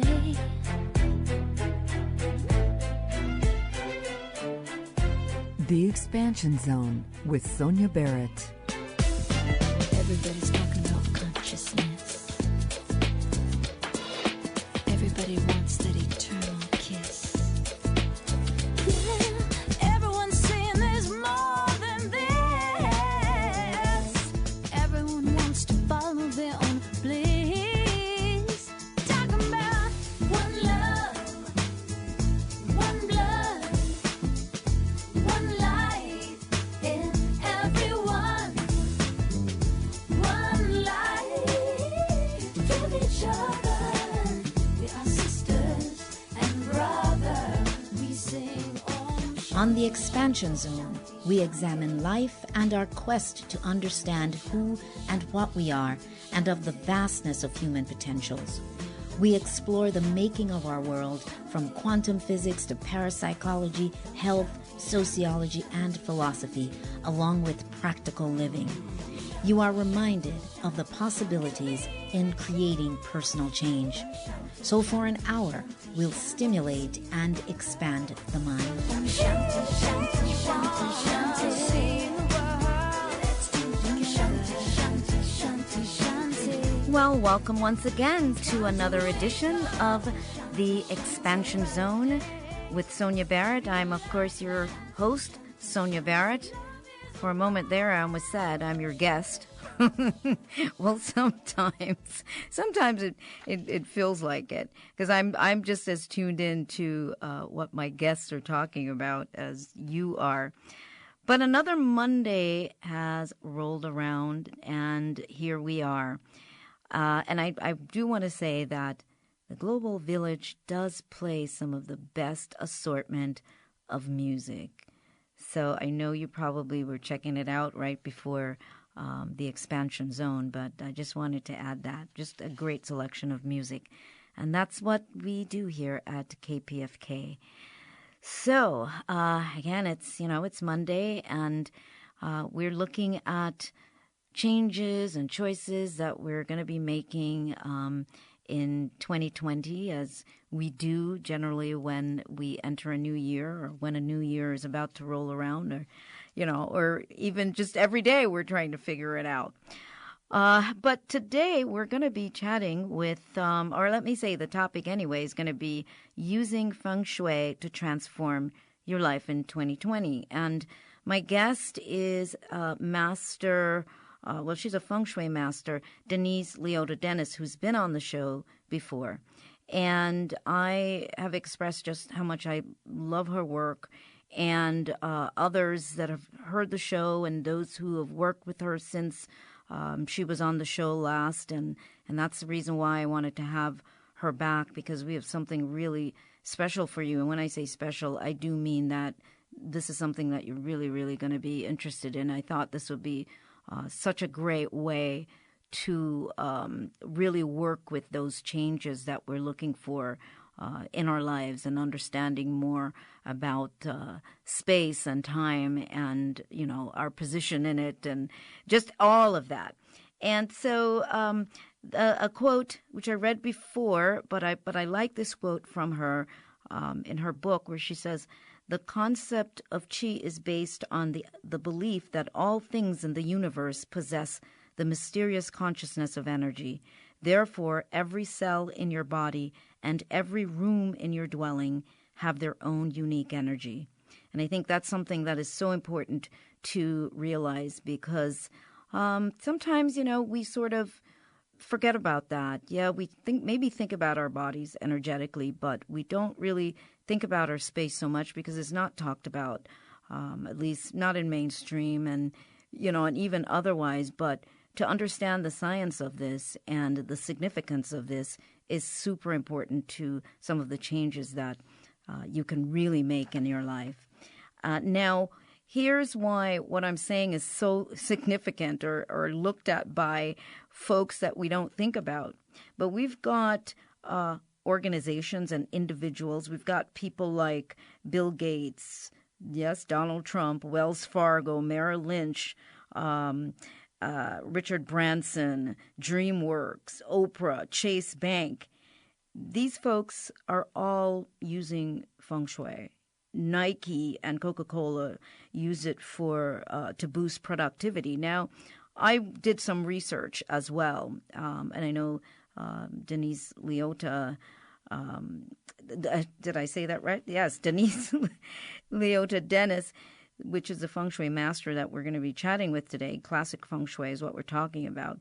day. The Expansion Zone with Sonia Barrett. Everybody's talking about consciousness. Everybody wants that eternal kiss. Yeah, everyone's saying there's more than this. Everyone wants to follow their own bliss. Talking about one love, one blood, one light in everyone. One life, give each other. We are sisters and brothers. We sing Om Shanti. On the Expansion Zone, we examine life and our quest to understand who and what we are and of the vastness of human potentials. We explore the making of our world from quantum physics to parapsychology, health, sociology, and philosophy, along with practical living. You are reminded of the possibilities in creating personal change. So for an hour, we'll stimulate and expand the mind. Om Shanti, Shanti, Shanti, Shanti. Sing the word. Let's do Om Shanti, Shanti, Shanti, Shanti. Well, welcome once again to another edition of the Expansion Zone with Sonia Barrett. I'm, of course, your host, Sonia Barrett. For a moment there, I almost said I'm your guest. Well, sometimes it feels like it, because I'm just as tuned in to what my guests are talking about as you are. But another Monday has rolled around, and here we are. And I do want to say that the Global Village does play some of the best assortment of music. So I know you probably were checking it out right before the Expansion Zone, but I just wanted to add that. Just a great selection of music. And that's what we do here at KPFK. So, again, it's Monday, and we're looking at changes and choices that we're going to be making in 2020, as we do generally when we enter a new year, or when a new year is about to roll around, or even just every day we're trying to figure it out. But today we're going to be chatting with, or let me say the topic anyway is going to be using Feng Shui to transform your life in 2020. And my guest is Master, she's a Feng Shui master, Denise Liotta Dennis, who's been on the show before. And I have expressed just how much I love her work, and others that have heard the show and those who have worked with her since she was on the show last. And that's the reason why I wanted to have her back, because we have something really special for you. And when I say special, I do mean that this is something that you're really, really going to be interested in. I thought this would be such a great way to really work with those changes that we're looking for in our lives, and understanding more about space and time, and our position in it, and just all of that. And so a quote which I read before, but I like this quote from her in her book, where she says, "The concept of qi is based on the belief that all things in the universe possess the mysterious consciousness of energy. Therefore, every cell in your body and every room in your dwelling have their own unique energy." And I think that's something that is so important to realize, because sometimes, we sort of forget about that. Yeah, we think about our bodies energetically, but we don't really think about our space so much, because it's not talked about, at least not in mainstream, and even otherwise. But to understand the science of this and the significance of this is super important to some of the changes that you can really make in your life. Now, here's why what I'm saying is so significant, or looked at by folks that we don't think about. But we've got organizations and individuals. We've got people like Bill Gates, yes, Donald Trump, Wells Fargo, Meryl Lynch, Richard Branson, DreamWorks, Oprah, Chase Bank. these folks are all using Feng Shui. Nike and Coca-Cola use it for to boost productivity. Now, I did some research as well, and I know Denise Liotta. Did I say that right? Yes, Denise Liotta Dennis, which is the Feng Shui master that we're going to be chatting with today. Classic Feng Shui is what we're talking about.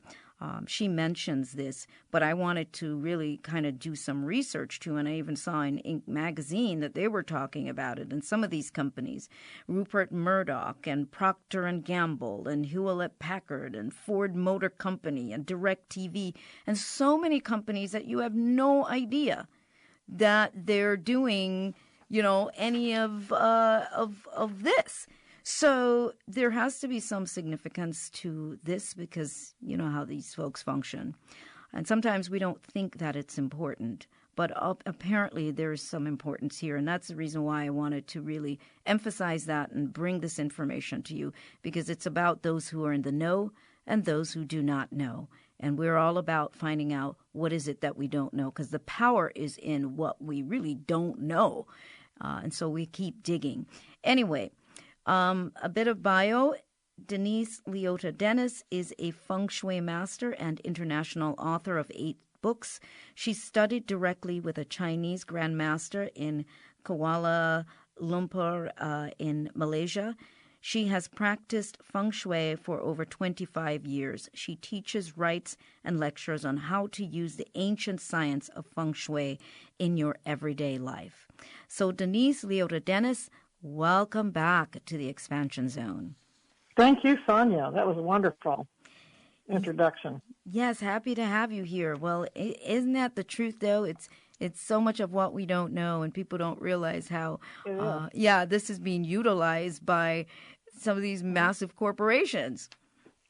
She mentions this, but I wanted to really kind of do some research too, and I even saw in Inc. magazine that they were talking about it. And some of these companies, Rupert Murdoch and Procter Gamble and Hewlett-Packard and Ford Motor Company and DirecTV, and so many companies that you have no idea that they're doing, any of this. So there has to be some significance to this because you know how these folks function. And sometimes we don't think that it's important, but apparently there's some importance here. And that's the reason why I wanted to really emphasize that and bring this information to you, because it's about those who are in the know and those who do not know. And we're all about finding out what is it that we don't know, because the power is in what we really don't know. And so we keep digging. Anyway, a bit of bio. Denise Liotta Dennis is a Feng Shui master and international author of 8 books. She studied directly with a Chinese Grandmaster in Kuala Lumpur in Malaysia. She has practiced Feng Shui for over 25 years. She teaches, writes, and lectures on how to use the ancient science of Feng Shui in your everyday life. So Denise Liotta Dennis, welcome back to the Expansion Zone. Thank you, Sonia. That was a wonderful introduction. Yes, happy to have you here. Well, isn't that the truth, though? It's so much of what we don't know, and people don't realize how, this is being utilized by some of these massive corporations.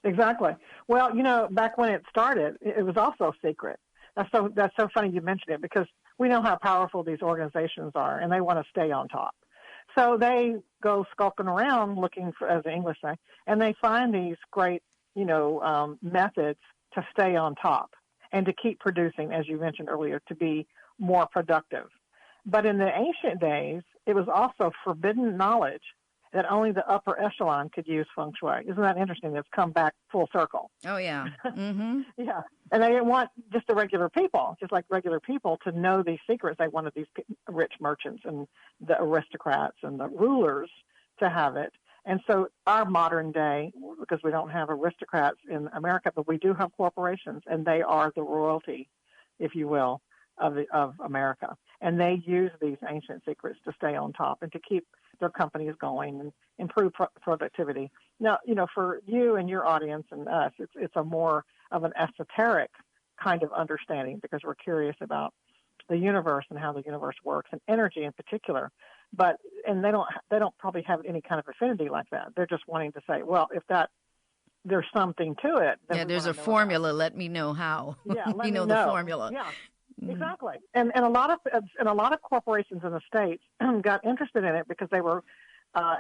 Exactly. Well, back when it started, it was also secret. That's so funny you mentioned it, because we know how powerful these organizations are, and they want to stay on top. So they go skulking around looking for, as the English say, and they find these great, methods to stay on top and to keep producing, as you mentioned earlier, to be more productive. But in the ancient days, it was also forbidden knowledge that only the upper echelon could use Feng Shui. Isn't that interesting? It's come back full circle. Oh, yeah. Mm-hmm. Yeah. And they didn't want just the regular people, just like regular people, to know these secrets. They wanted these rich merchants and the aristocrats and the rulers to have it. And so our modern day, because we don't have aristocrats in America, but we do have corporations, and they are the royalty, if you will, of America. And they use these ancient secrets to stay on top and to keep their companies going and improve productivity. Now, for you and your audience and us, it's a more of an esoteric kind of understanding, because we're curious about the universe and how the universe works, and energy in particular. And they don't probably have any kind of affinity like that. They're just wanting to say, well, if there's something to it. Then there's a formula. Let me know how. Yeah, let me know the formula. Yeah. Exactly, and a lot of corporations in the States got interested in it because they were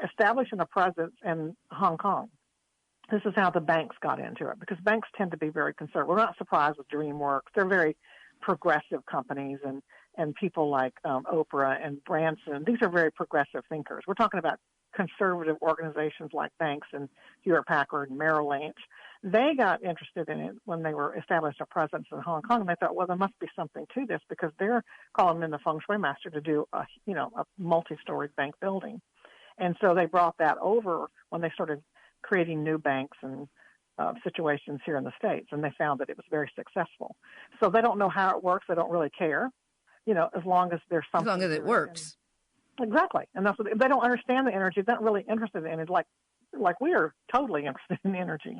establishing a presence in Hong Kong. This is how the banks got into it, because banks tend to be very conservative. We're not surprised with DreamWorks; they're very progressive companies, and people like Oprah and Branson. These are very progressive thinkers. We're talking about conservative organizations like banks and Hewlett-Packard and Meryl Lynch. They got interested in it when they were established a presence in Hong Kong, and they thought, well, there must be something to this, because they're calling in the Feng Shui master to do a multi-storied bank building. And so they brought that over when they started creating new banks and situations here in the States, and they found that it was very successful. So they don't know how it works. They don't really care, as long as there's something. As long as it works. Exactly. And that's what they don't understand the energy. They're not really interested in it like we are totally interested in energy,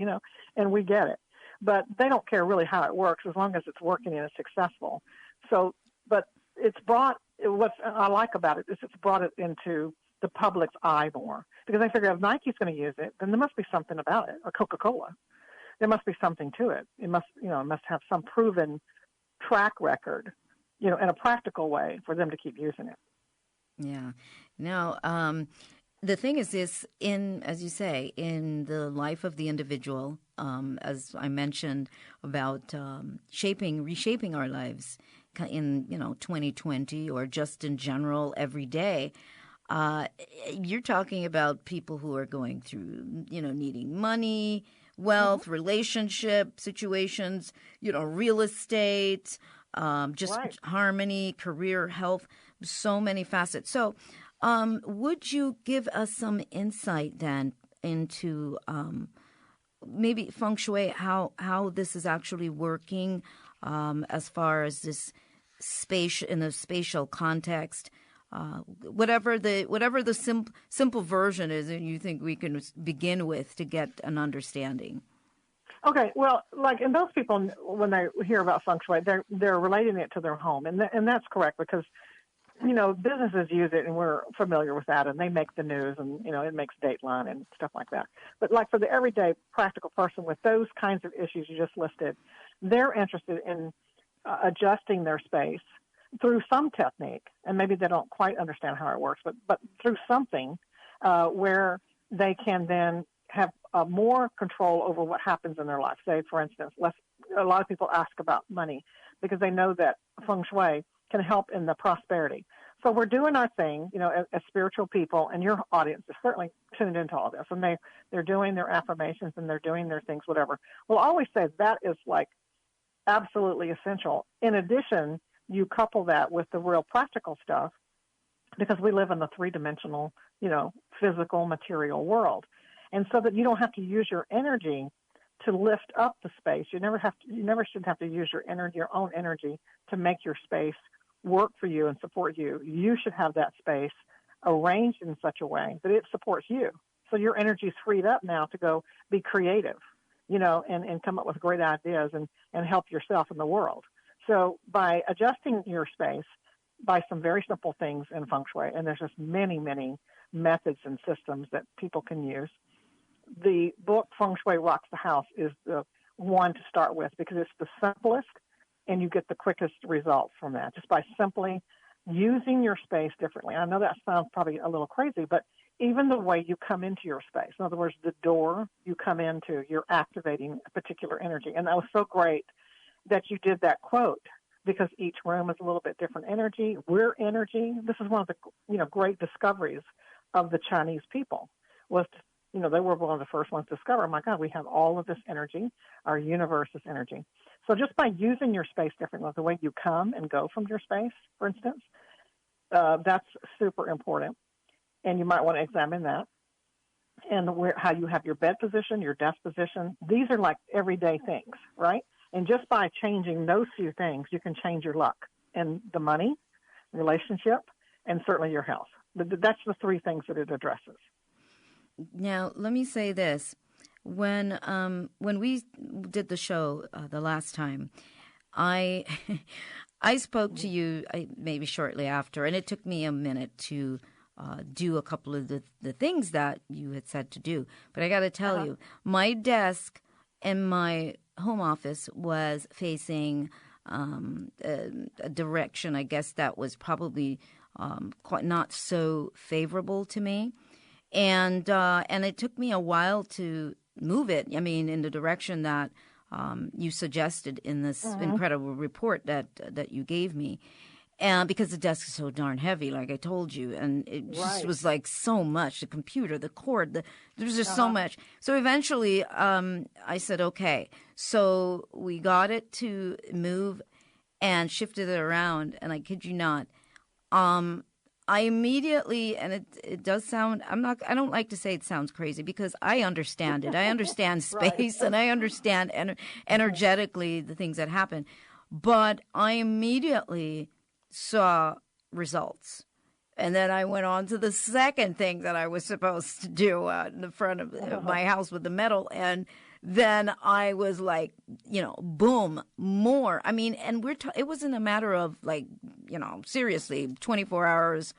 and we get it. But they don't care really how it works, as long as it's working and it's successful. So, but what I like about it is it's brought it into the public's eye more, because I figure if Nike's going to use it, then there must be something about it, or Coca-Cola. There must be something to it. It must have some proven track record, in a practical way for them to keep using it. Yeah. Now, the thing is this, as you say, in the life of the individual, as I mentioned about reshaping our lives, in 2020 or just in general every day. You're talking about people who are going through, needing money, wealth, relationship situations, real estate, just harmony, career, health, so many facets. So would you give us some insight then into maybe Feng Shui, how this is actually working as far as this space in a spatial context? Whatever the simple version is, and you think we can begin with to get an understanding. Okay, well, and those people, when they hear about Feng Shui, they're relating it to their home, and that's correct because, businesses use it, and we're familiar with that, and they make the news, and it makes Dateline and stuff like that. But for the everyday practical person with those kinds of issues you just listed, they're interested in adjusting their space through some technique, and maybe they don't quite understand how it works, but through something where they can then have more control over what happens in their life. Say, for instance, a lot of people ask about money because they know that Feng Shui can help in the prosperity. So we're doing our thing, as spiritual people, and your audience is certainly tuned into all this, and they're doing their affirmations and they're doing their things, whatever. We'll always say that is absolutely essential. In addition, you couple that with the real practical stuff because we live in the three-dimensional, physical, material world. And so that you don't have to use your energy to lift up the space. You never should have to use your own energy to make your space work for you and support you. You should have that space arranged in such a way that it supports you. So your energy is freed up now to go be creative, and come up with great ideas and help yourself in the world. So by adjusting your space by some very simple things in Feng Shui, and there's just many, many methods and systems that people can use, the book Feng Shui Rocks the House is the one to start with because it's the simplest and you get the quickest results from that just by simply using your space differently. I know that sounds probably a little crazy, but even the way you come into your space, in other words, the door you come into, you're activating a particular energy. And that was so great that you did that quote because each room is a little bit different energy. We're energy. This is one of the great discoveries of the Chinese people was they were one of the first ones to discover, oh my God, we have all of this energy. Our universe is energy. So just by using your space differently, the way you come and go from your space, for instance, that's super important. And you might want to examine that. And how you have your bed position, your desk position. These are like everyday things, right? And just by changing those few things, you can change your luck and the money, relationship, and certainly your health. That's the three things that it addresses. Now, let me say this. When we did the show the last time, I spoke to you maybe shortly after, and it took me a minute to do a couple of the things that you had said to do. But I got to tell you, my desk in my home office was facing a direction, I guess, that was probably quite not so favorable to me. And it took me a while to move it, in the direction that you suggested in this incredible report that you gave me. And because the desk is so darn heavy, like I told you, and it just was like so much, the computer, the cord, there was just so much. So eventually I said, okay, so we got it to move and shifted it around, and I kid you not, I immediately, and it does sound, I don't like to say it sounds crazy because I understand it. I understand space and I understand energetically the things that happen. But I immediately saw results. And then I went on to the second thing that I was supposed to do in the front of my house with the metal. And then I was like, boom, more. And it wasn't a matter of seriously, 24 hours,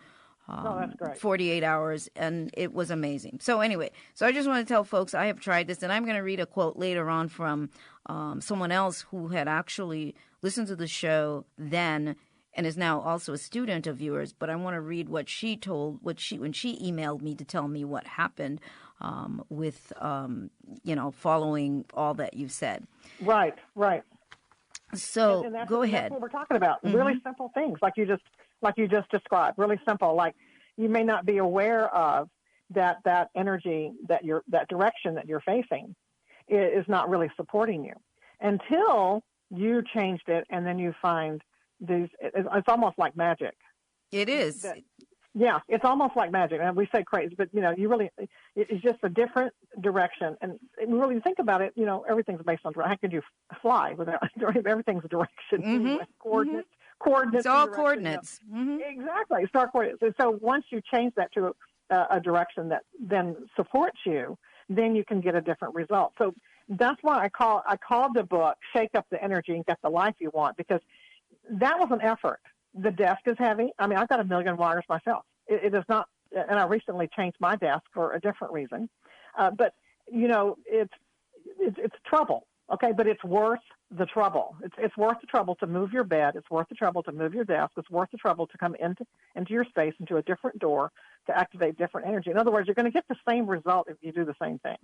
that's great. 48 hours, and it was amazing. So anyway, I just want to tell folks I have tried this, and I'm going to read a quote later on from someone else who had actually listened to the show then and is now also a student of yours. But I want to read what she told, when she emailed me to tell me what happened with following all that you've said. Right. So and go that's ahead. what we're talking about. Really simple things, like you just described. Really simple. Like you may not be aware of that energy, that direction that you're facing is not really supporting you until you changed it, and then you find these. It's almost like magic. It is. Yeah, it's almost like magic. And we say crazy, but it's just a different direction. And really think about it, everything's based on direction. How could you fly without everything's direction? Anyway, coordinates. It's all direction, coordinates. Exactly, star coordinates. And so once you change that to a direction that then supports you, then you can get a different result. So that's why I called the book "Shake Up the Energy and Get the Life You Want," because that was an effort. The desk is heavy. I mean, I've got 1 million wires myself. It is not, and I recently changed my desk for a different reason. But it's trouble. Okay, but it's worth the trouble. It's worth the trouble to move your bed. It's worth the trouble to move your desk. It's worth the trouble to come into your space, into a different door, to activate different energy. In other words, you're going to get the same result if you do the same thing.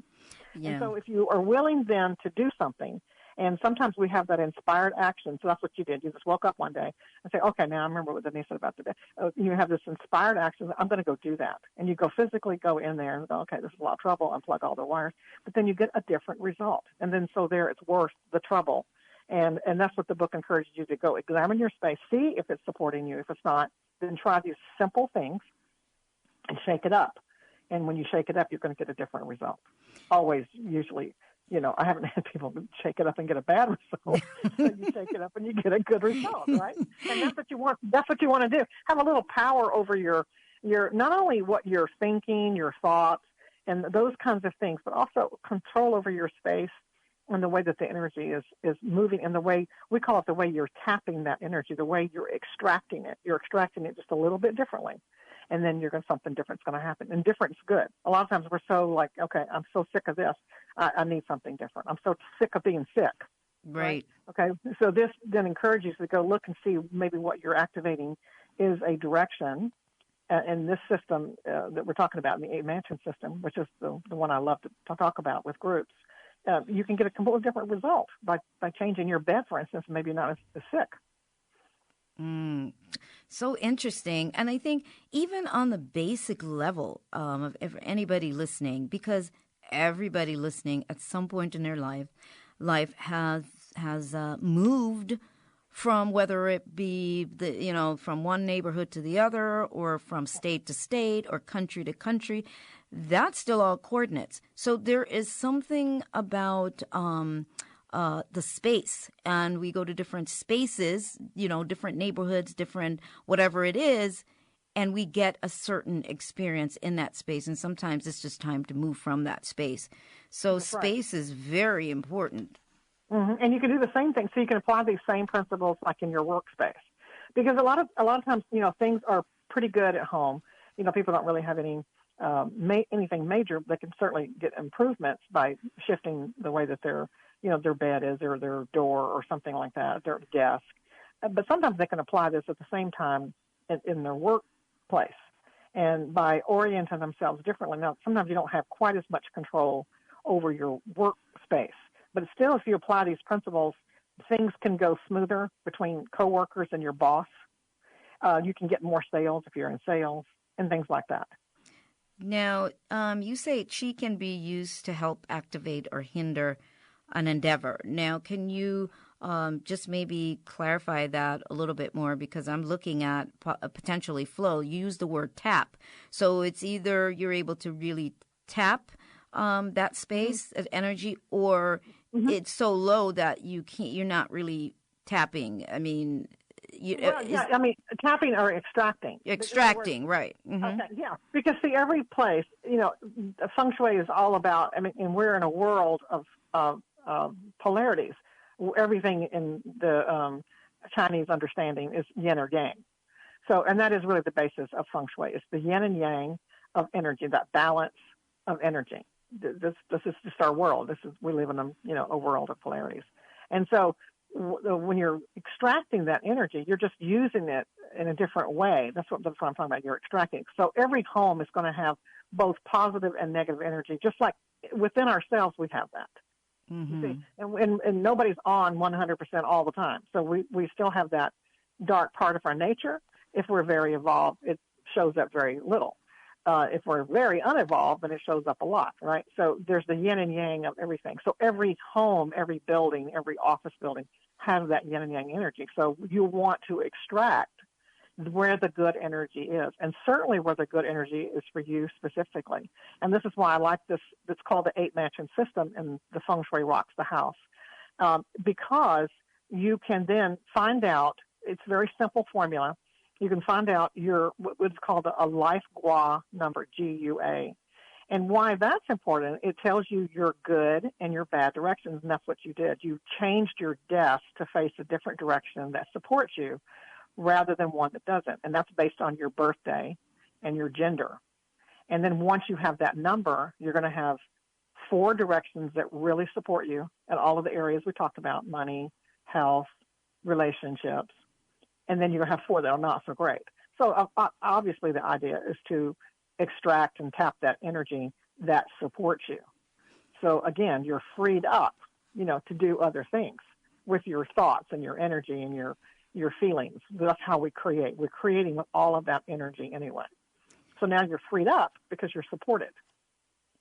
Yeah. And so if you are willing then to do something, and sometimes we have that inspired action. So that's what you did. You just woke up one day and say, okay, now I remember what Denise said about today. You have this inspired action. I'm going to go do that. And you physically go in there and go, okay, this is a lot of trouble. Unplug all the wires. But then you get a different result. And then so there it's worth the trouble. And that's what the book encourages you to go examine your space, see if it's supporting you. If it's not, then try these simple things and shake it up. And when you shake it up, you're going to get a different result. Always, usually, I haven't had people shake it up and get a bad result. So you shake it up and you get a good result, right? And that's what you want. That's what you want to do. Have a little power over your not only what you're thinking, your thoughts, and those kinds of things, but also control over your space and the way that the energy is moving, and the way we call it, the way you're tapping that energy, the way you're extracting it. You're extracting it just a little bit differently. And then something different's going to happen. And different's good. A lot of times we're so like, okay, I'm so sick of this. I need something different. I'm so sick of being sick. Right. Okay. So this then encourages you to go look and see maybe what you're activating is a direction in this system that we're talking about, in the 8-mansion system, which is the one I love to talk about with groups. You can get a completely different result by changing your bed, for instance, maybe not as sick. So interesting. And I think even on the basic level of anybody listening, because everybody listening at some point in their life has moved from, whether it be from one neighborhood to the other, or from state to state, or country to country, that's still all coordinates. So there is something about the space, and we go to different spaces, different neighborhoods, different whatever it is, and we get a certain experience in that space. And sometimes it's just time to move from that space. So That's space is very important. Mm-hmm. And you can do the same thing. So you can apply these same principles like in your workspace, because a lot of times, things are pretty good at home. People don't really have anything major. They can certainly get improvements by shifting the way that their bed is, or their door, or something like that, their desk. But sometimes they can apply this at the same time in their workplace, and by orienting themselves differently. Now, sometimes you don't have quite as much control over your workspace, but still, if you apply these principles, things can go smoother between coworkers and your boss. You can get more sales if you're in sales, and things like that. Now, you say chi can be used to help activate or hinder an endeavor. Now, can you just maybe clarify that a little bit more? Because I'm looking at potentially flow. You use the word tap. So it's either you're able to really tap that space of energy, or it's so low that you're not really tapping. I mean, tapping or extracting. Extracting, right. Mm-hmm. Okay, yeah. Because, see, every place, Feng Shui is all about, and we're in a world of polarities. Everything in the Chinese understanding is yin or yang. So, and that is really the basis of Feng Shui. It's the yin and yang of energy, that balance of energy. This is just our world. We live in a world of polarities. And so when you're extracting that energy, you're just using it in a different way. That's what I'm talking about. You're extracting. So every home is going to have both positive and negative energy, just like within ourselves we have that. You see, and nobody's on 100% all the time. So we still have that dark part of our nature. If we're very evolved, it shows up very little. If we're very unevolved, then it shows up a lot, right? So there's the yin and yang of everything. So every home, every building, every office building has that yin and yang energy. So you want to extract where the good energy is, and certainly where the good energy is for you specifically. And this is why I like this. It's called the 8-mansion system, and the Feng Shui rocks the house, because you can then find out. It's a very simple formula. You can find out your what's called a life gua number, GUA. And why that's important, it tells you your good and your bad directions, and that's what you did. You changed your desk to face a different direction that supports you rather than one that doesn't. And that's based on your birthday and your gender. And then once you have that number, you're going to have 4 directions that really support you in all of the areas we talked about: money, health, relationships. And then you're going to have 4 that are not so great. So obviously the idea is to extract and tap that energy that supports you. So again, you're freed up, to do other things with your thoughts and your energy and your feelings. That's how we create. We're creating with all of that energy anyway. So now you're freed up because you're supported.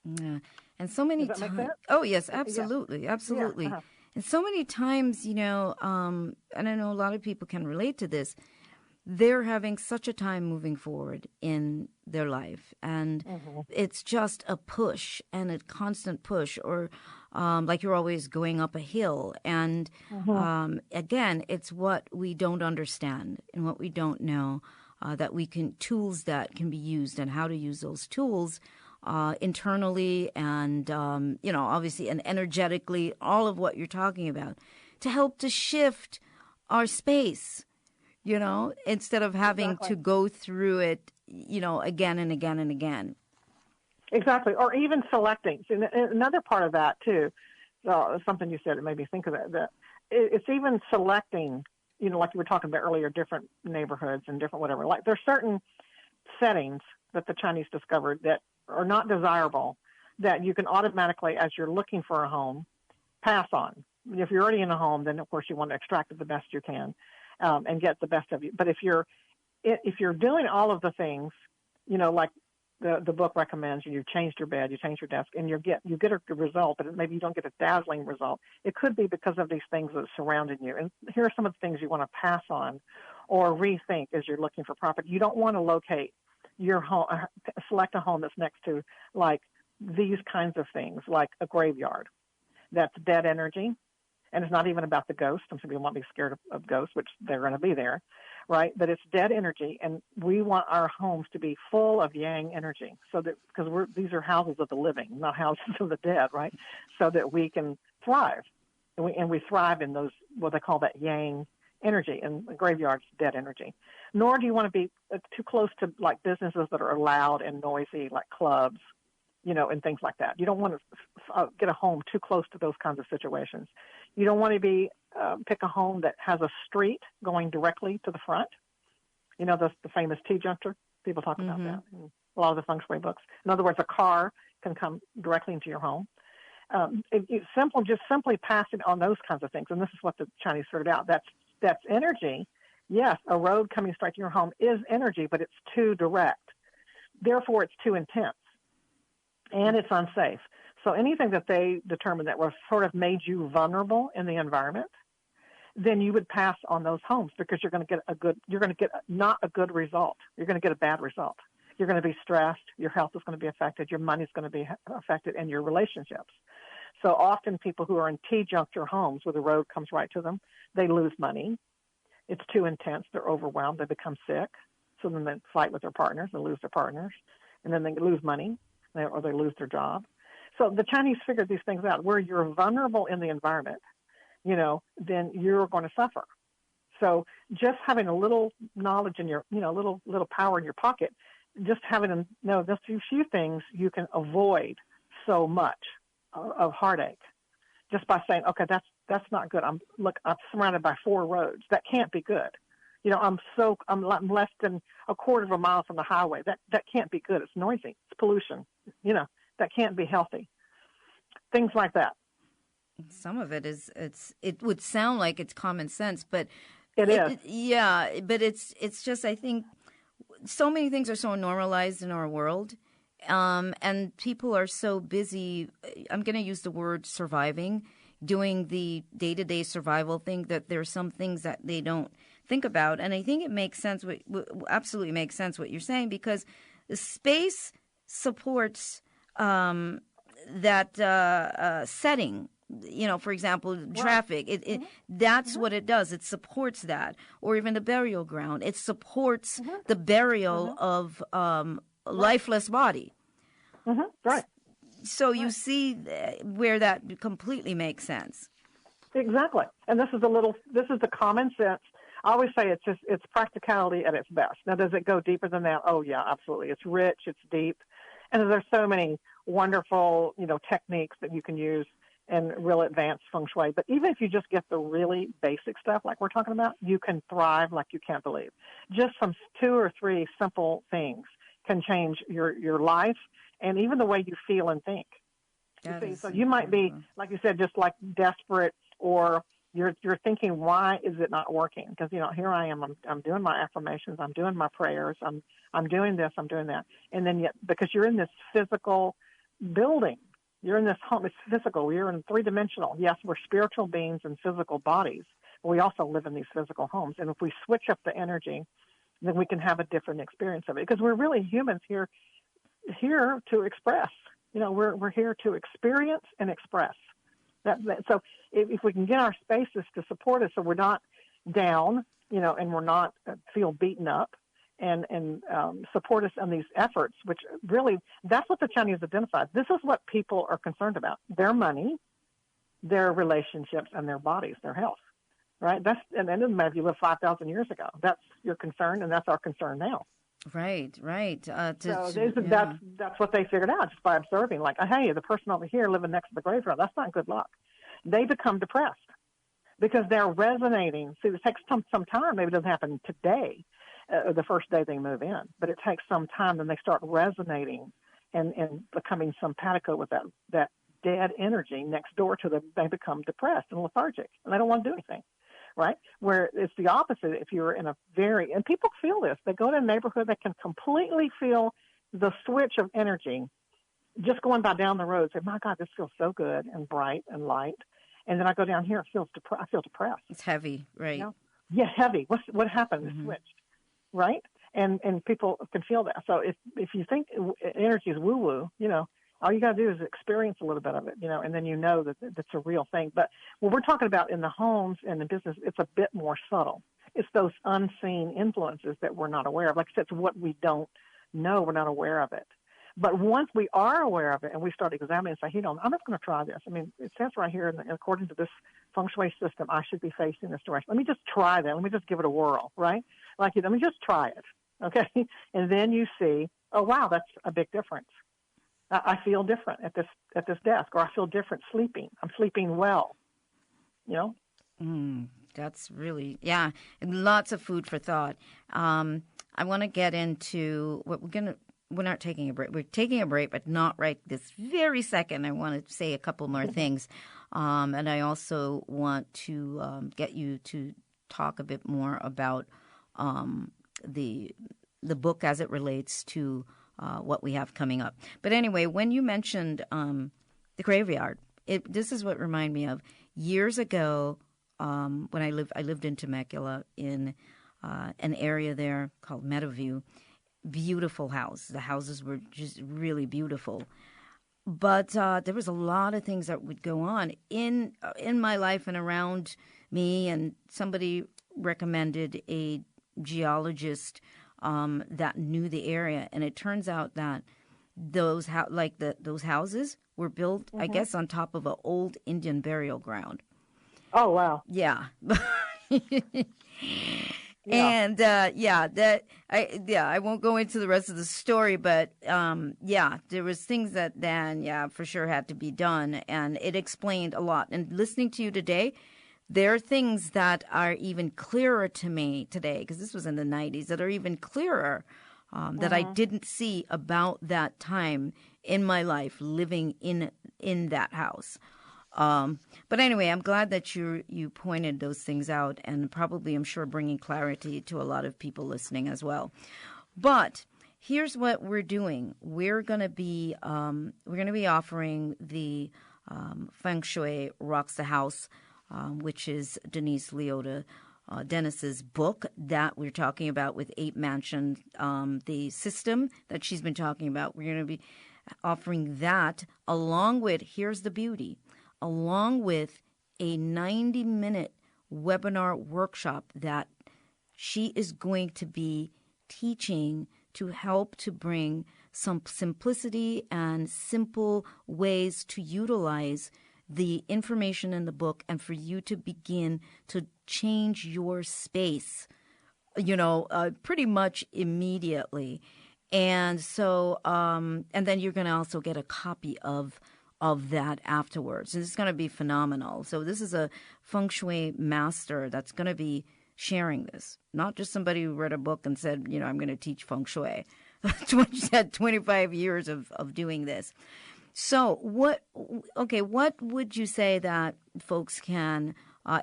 Yeah. And so many times. Oh, yes, absolutely. Yeah. Absolutely. Yeah. And so many times, and I know a lot of people can relate to this, they're having such a time moving forward in their life. And it's just a push and a constant push, or like you're always going up a hill. And again, it's what we don't understand and what we don't know, tools that can be used, and how to use those tools internally and, obviously, and energetically, all of what you're talking about, to help to shift our space, instead of having to go through it, again and again and again. Exactly. Or even selecting. So another part of that, too, something you said, it made me think of it, that it's even selecting, like you were talking about earlier, different neighborhoods and different whatever. Like there's certain settings that the Chinese discovered that are not desirable, that you can automatically, as you're looking for a home, pass on. If you're already in a home, then of course you want to extract it the best you can and get the best of you. But if you're doing all of the things, like the book recommends, you changed your bed, you changed your desk, and you get a good result, but maybe you don't get a dazzling result. It could be because of these things that are surrounding you. And here are some of the things you want to pass on or rethink as you're looking for property. You don't want to locate your home, select a home that's next to like these kinds of things, like a graveyard. That's dead energy. And it's not even about the ghost. Some people might be scared of ghosts, which they're going to be there, right? But it's dead energy, and we want our homes to be full of yang energy, so that because these are houses of the living, not houses of the dead, right? So that we can thrive, and we thrive in those what they call that yang energy, and the graveyard's dead energy. Nor do you want to be too close to like businesses that are loud and noisy, like clubs, and things like that. You don't want to get a home too close to those kinds of situations. You don't want to pick a home that has a street going directly to the front. The famous T-juncture. People talk about that in a lot of the Feng Shui books. In other words, a car can come directly into your home. Just simply passing on those kinds of things. And this is what the Chinese figured out. That's energy. Yes, a road coming straight to your home is energy, but it's too direct. Therefore, it's too intense. And it's unsafe. So anything that they determined that was sort of made you vulnerable in the environment, then you would pass on those homes because you're going to get not a good result. You're going to get a bad result. You're going to be stressed. Your health is going to be affected. Your money is going to be affected, and your relationships. So often people who are in T-juncture homes where the road comes right to them, they lose money. It's too intense. They're overwhelmed. They become sick. So then they fight with their partners and lose their partners. And then they lose money or they lose their job. So the Chinese figured these things out. Where you're vulnerable in the environment, then you're going to suffer. So just having a little knowledge in your, little power in your pocket, just having them know just a few things, you can avoid so much of heartache just by saying, okay, that's not good. I'm surrounded by 4 roads. That can't be good. I'm less than a quarter of a mile from the highway. That can't be good. It's noisy. It's pollution. That can't be healthy. Things like that. Some of it it would sound like it's common sense, but It is. yeah, but it's just, I think so many things are so normalized in our world. And people are so busy, I'm going to use the word surviving, doing the day-to-day survival thing, that there's some things that they don't think about. And I think it makes sense, absolutely makes sense what you're saying, because the space supports that setting. For example, traffic, that's what it does. It supports that. Or even the burial ground. It supports the burial of lifeless body. Right. So you see where that completely makes sense. Exactly. And this is the common sense. I always say it's practicality at its best. Now, does it go deeper than that? Oh, yeah, absolutely. It's rich, it's deep. And there's so many wonderful, techniques that you can use and real advanced feng shui. But even if you just get the really basic stuff like we're talking about, you can thrive like you can't believe. Just some 2 or 3 simple things can change your life and even the way you feel and think. So you might be, like you said, just like desperate, or you're thinking, why is it not working? Because, here I am, I'm doing my affirmations, I'm doing my prayers, I'm doing this, I'm doing that. And then yet, because you're in this physical building, you're in this home, it's physical, we're in 3-dimensional. Yes, we're spiritual beings in physical bodies, but we also live in these physical homes. And if we switch up the energy, then we can have a different experience of it. Because we're really humans here to express. We're here to experience and express. So if we can get our spaces to support us, so we're not down, and we're not feel beaten up, and support us in these efforts, which really, that's what the Chinese identified. This is what people are concerned about: their money, their relationships, and their bodies, their health. Right? And it doesn't matter if you lived 5,000 years ago. That's your concern, and that's our concern now. Right. That's what they figured out just by observing. Like, hey, the person over here living next to the graveyard, that's not good luck. They become depressed because they're resonating. See, it takes some time. Maybe it doesn't happen today, the first day they move in, but it takes some time. Then they start resonating and becoming simpatico with that dead energy next door to them. They become depressed and lethargic, and they don't want to do anything. Right? Where it's the opposite. If you're in and people feel this, they go to a neighborhood, they can completely feel the switch of energy just going by down the road. Say, my God, this feels so good and bright and light. And then I go down here, I feel depressed. It's heavy, right? Yeah, heavy. What happened? It switched, right? And people can feel that. So if you think energy is woo-woo, all you got to do is experience a little bit of it, and then that that's a real thing. But what we're talking about in the homes and the business, it's a bit more subtle. It's those unseen influences that we're not aware of. Like I said, it's what we don't know. We're not aware of it. But once we are aware of it and we start examining and say, I'm just going to try this. I mean, it says right here, according to this feng shui system, I should be facing this direction. Let me just try that. Let me just give it a whirl, right? Let me just try it, okay? And then you see, oh, wow, that's a big difference. I feel different at this desk, or I feel different sleeping. I'm sleeping well, That's really, lots of food for thought. I want to get into what we're not taking a break. We're taking a break, but not right this very second. I want to say a couple more things. And I also want to get you to talk a bit more about the book as it relates to what we have coming up. But anyway, when you mentioned the graveyard, this is what reminded me of years ago when I lived in Temecula in an area there called Meadowview. Beautiful house. The houses were just really beautiful. But there was a lot of things that would go on in my life and around me, and somebody recommended a geologist that knew the area, and it turns out that those houses were built, I guess, on top of an old Indian burial ground. Oh wow! Yeah, and I won't go into the rest of the story, but there was things that then for sure had to be done, and it explained a lot. And listening to you today, there are things that are even clearer to me today, because this was in the 90s, that are even clearer that I didn't see about that time in my life living in that house. But anyway, I'm glad that you pointed those things out, and probably, I'm sure, bringing clarity to a lot of people listening as well. But here's what we're doing. We're going to be offering the Feng Shui Rocks the House, which is Denise Liotta Dennis's book that we're talking about with Ape Mansion, the system that she's been talking about. We're going to be offering that along with, here's the beauty, along with a 90-minute webinar workshop that she is going to be teaching to help to bring some simplicity and simple ways to utilize the information in the book and for you to begin to change your space, pretty much immediately. And so, and then you're going to also get a copy of that afterwards. And it's going to be phenomenal. So this is a Feng Shui master that's going to be sharing this, not just somebody who read a book and said, I'm going to teach Feng Shui. She had 25 years of doing this. So what would you say that folks can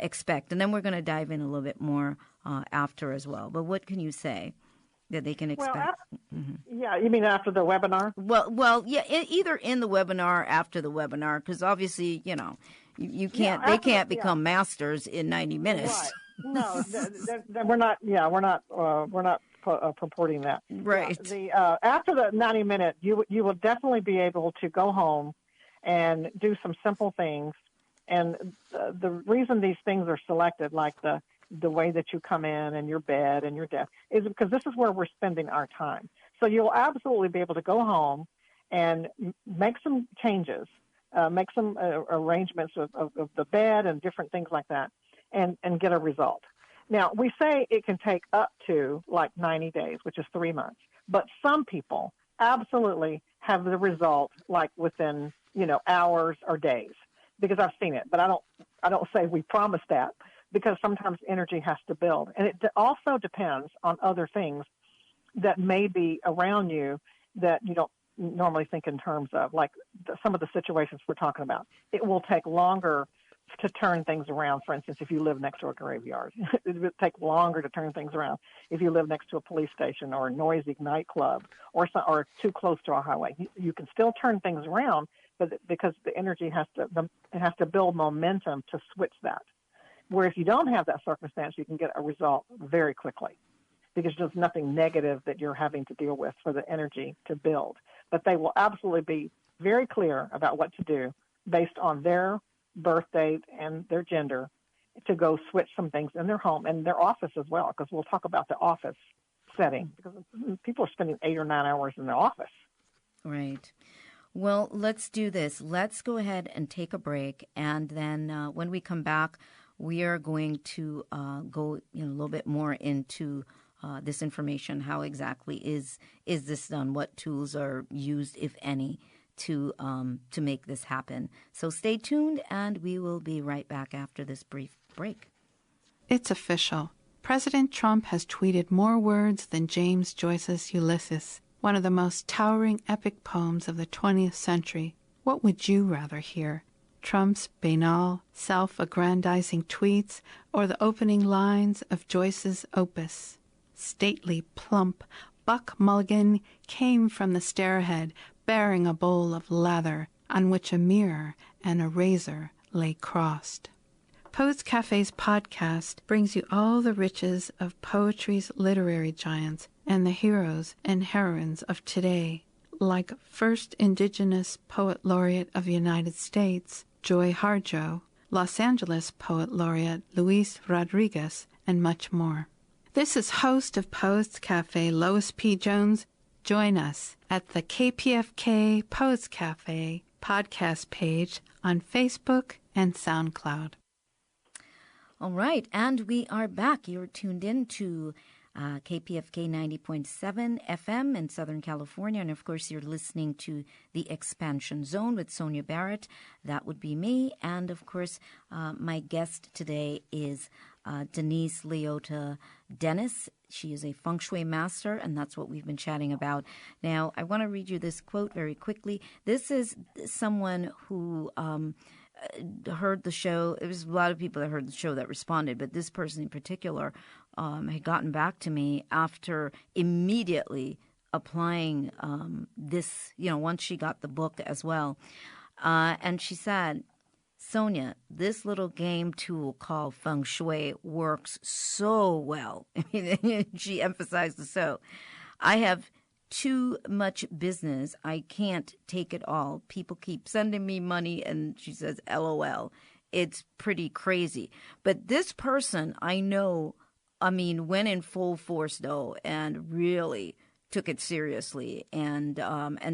expect? And then we're going to dive in a little bit more after as well. But what can you say that they can expect? Yeah, you mean after the webinar? Well, yeah, either in the webinar or after the webinar, because obviously, you can't. They can't become masters in 90 minutes. Right. No, we're not. Yeah, we're not purporting that. Right. Yeah, after the 90-minute, you will definitely be able to go home and do some simple things. And the reason these things are selected, like the way that you come in and your bed and your desk, is because this is where we're spending our time. So you'll absolutely be able to go home and make some changes, make some arrangements of the bed and different things like that, and get a result. Now, we say it can take up to like 90 days, which is 3 months. But some people absolutely have the result like within, hours or days, because I've seen it. But I don't say we promise that, because sometimes energy has to build. And it also depends on other things that may be around you that you don't normally think in terms of, like some of the situations we're talking about. It will take longer to turn things around. For instance, if you live next to a graveyard, it would take longer to turn things around. If you live next to a police station or a noisy nightclub or too close to a highway, you can still turn things around, but because the energy has to build momentum to switch that. Where if you don't have that circumstance, you can get a result very quickly, because there's nothing negative that you're having to deal with for the energy to build. But they will absolutely be very clear about what to do based on their birth date and their gender, to go switch some things in their home and their office as well, because we'll talk about the office setting, because people are spending 8 or 9 hours in the office. Right. Well, let's do this. Let's go ahead and take a break, and then when we come back, we are going to go a little bit more into this information. How exactly is this done? What tools are used, if any, to make this happen? So stay tuned, and we will be right back after this brief break. It's official. President Trump has tweeted more words than James Joyce's Ulysses, one of the most towering epic poems of the 20th century. What would you rather hear? Trump's banal, self-aggrandizing tweets, or the opening lines of Joyce's opus? Stately, plump, Buck Mulligan came from the stairhead, bearing a bowl of lather on which a mirror and a razor lay crossed. Poets Cafe's podcast brings you all the riches of poetry's literary giants and the heroes and heroines of today, like first Indigenous Poet Laureate of the United States, Joy Harjo, Los Angeles Poet Laureate Luis Rodriguez, and much more. This is host of Poets Cafe, Lois P. Jones. Join us at the KPFK Poets Cafe podcast page on Facebook and SoundCloud. All right, and we are back. You're tuned in to KPFK 90.7 FM in Southern California. And, of course, you're listening to The Expansion Zone with Sonia Barrett. That would be me. And, of course, my guest today is Denise Liotta Dennis. She is a Feng Shui master, and that's what we've been chatting about. Now, I want to read you this quote very quickly. This is someone who heard the show. It was a lot of people that heard the show that responded, but this person in particular had gotten back to me after immediately applying this, once she got the book as well. And she said, Sonia, this little game tool called Feng Shui works so well. I mean, she emphasized the so. I have too much business. I can't take it all. People keep sending me money, and she says, LOL. It's pretty crazy. But this person, I know, went in full force, though, and really took it seriously. And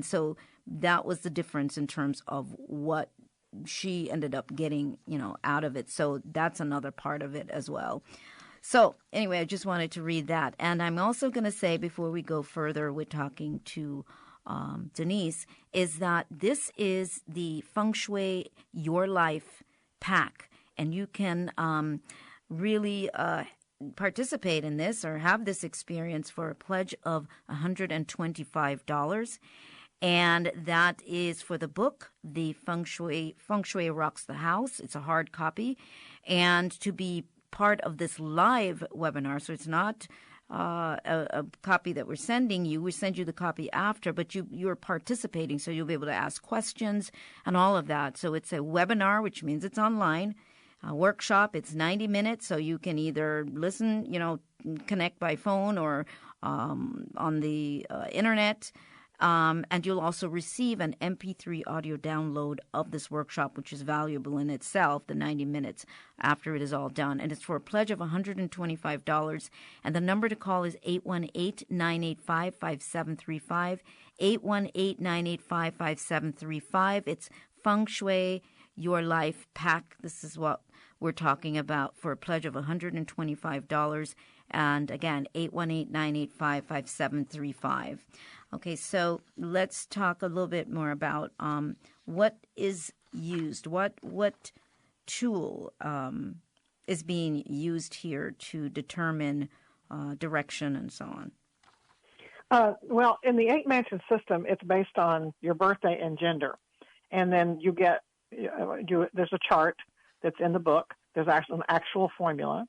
so that was the difference in terms of what she ended up getting, out of it. So that's another part of it as well. So anyway, I just wanted to read that. And I'm also going to say, before we go further with talking to Denise, is that this is the Feng Shui Your Life pack. And you can really participate in this or have this experience for a pledge of $125. And that is for the book, The Feng Shui Rocks the House. It's a hard copy. And to be part of this live webinar, so it's not a copy that we're sending you. We send you the copy after, but you're participating, so you'll be able to ask questions and all of that. So it's a webinar, which means it's online. A workshop, it's 90 minutes, so you can either listen, connect by phone or on the internet. And you'll also receive an MP3 audio download of this workshop, which is valuable in itself, the 90 minutes after it is all done. And it's for a pledge of $125. And the number to call is 818-985-5735, 818-985-5735. It's Feng Shui Your Life Pack. This is what we're talking about for a pledge of $125. And again, 818-985-5735. Okay, so let's talk a little bit more about what is used, what tool is being used here to determine direction and so on. Well, in the 8-mansion system, it's based on your birthday and gender. And then you get, there's a chart that's in the book. There's actually an actual formula.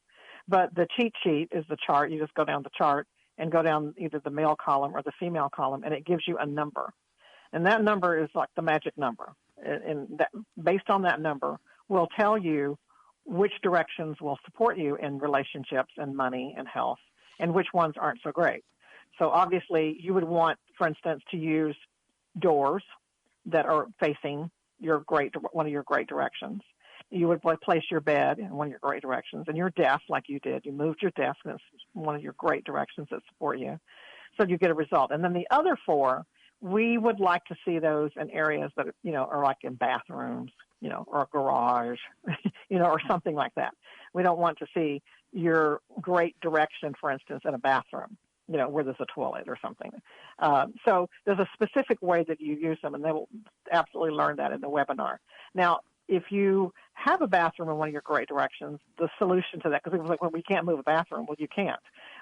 But the cheat sheet is the chart. You just go down the chart and go down either the male column or the female column, and it gives you a number. And that number is like the magic number. And that, based on that number, will tell you which directions will support you in relationships and money and health, and which ones aren't so great. So obviously, you would want, for instance, to use doors that are facing one of your great directions. You would place your bed in one of your great directions, and your desk, like you did. You moved your desk, and it's one of your great directions that support you. So you get a result. And then the other 4, we would like to see those in areas that, are like in bathrooms, or a garage, or something like that. We don't want to see your great direction, for instance, in a bathroom, where there's a toilet or something. So there's a specific way that you use them, and they will absolutely learn that in the webinar. Now, if you have a bathroom in one of your great directions, the solution to that, because it was like, well, we can't move a bathroom. Well, you can't.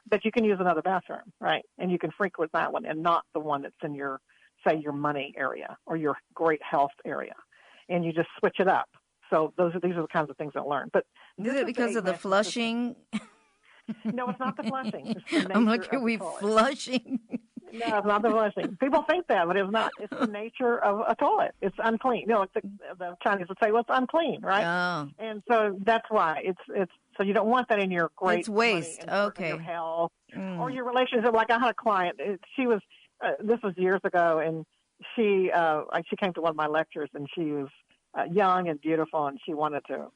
But you can use another bathroom, right? And you can frequent that one and not the one that's in your, say, your money area or your great health area. And you just switch it up. So these are the kinds of things I'll learn. But is it because of the flushing? No, it's not the flushing. I'm like, are we flushing? No, it's not the flushing. People think that, but it's not. It's the nature of a toilet. It's unclean. Like the Chinese would say, well, it's unclean, right? Oh. And so that's why it's so you don't want that in your great it's waste. Okay. Your health or your relationship. Like I had a client. She was this was years ago, and she came to one of my lectures, and she was young and beautiful, and she wanted to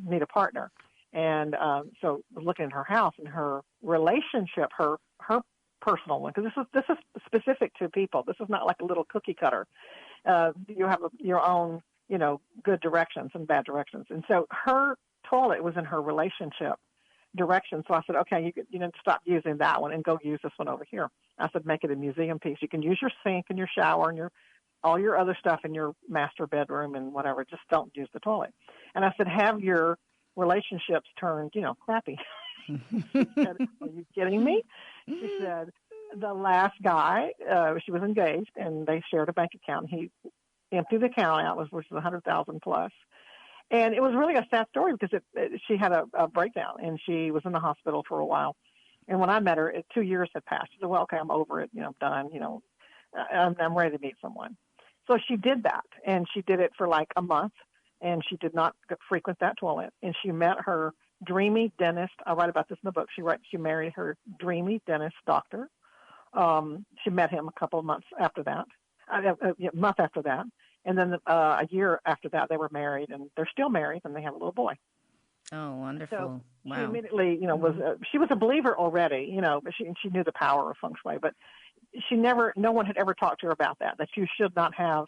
meet a partner. And so I was looking at her house and her relationship, her personal one, because this is specific to people. This is not like a little cookie cutter. You have your own, good directions and bad directions. And so her toilet was in her relationship direction. So I said, okay, you need to stop using that one and go use this one over here. I said, make it a museum piece. You can use your sink and your shower and all your other stuff in your master bedroom and whatever. Just don't use the toilet. And I said, have your relationships turned, crappy. She said, are you kidding me? She said, the last guy, she was engaged, and they shared a bank account. He emptied the account out, which was $100,000 plus, And it was really a sad story because she had a breakdown, and she was in the hospital for a while. And when I met her, 2 years had passed. She said, well, okay, I'm over it, I'm done, I'm ready to meet someone. So she did that, and she did it for like a month, and she did not frequent that toilet. And she met her dreamy dentist. I write about this in the book. She married her dreamy dentist doctor. She met him a couple of months after that, a month after that. And then a year after that, they were married, and they're still married, and they have a little boy. Oh, wonderful. So wow. She immediately, she was a believer already, but she knew the power of Feng Shui, but no one had ever talked to her about that you should not have,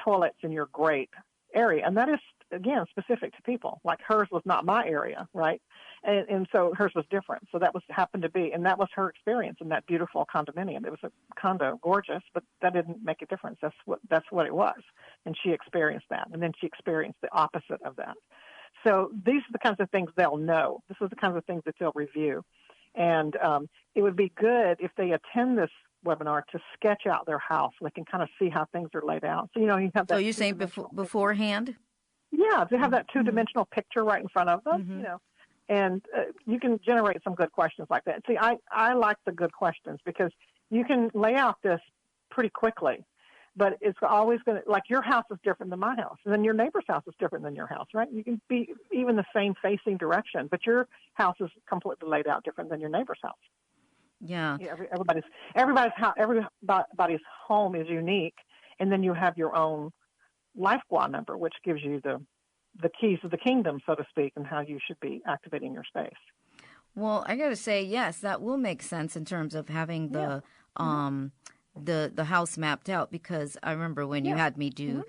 toilets in your great area. And that is, again, specific to people. Like hers was not my area, right? And so hers was different. So that happened to be, and that was her experience in that beautiful condominium. It was a condo, gorgeous, but that didn't make a difference. That's what it was. And she experienced that. And then she experienced the opposite of that. So these are the kinds of things they'll know. This is the kinds of things that they'll review. And it would be good if they attend this webinar to sketch out their house. They can kind of see how things are laid out. So, you have that. So you're saying beforehand? Yeah, to have that two-dimensional picture right in front of them, and you can generate some good questions like that. See, I like the good questions because you can lay out this pretty quickly, but it's always going to, like your house is different than my house, and then your neighbor's house is different than your house, right? You can be even the same facing direction, but your house is completely laid out different than your neighbor's house. Yeah. Everybody's home is unique, and then you have your own life gua number, which gives you the keys of the kingdom, so to speak, and how you should be activating your space. Well, I got to say, yes, that will make sense in terms of having the house mapped out, because I remember when you had me do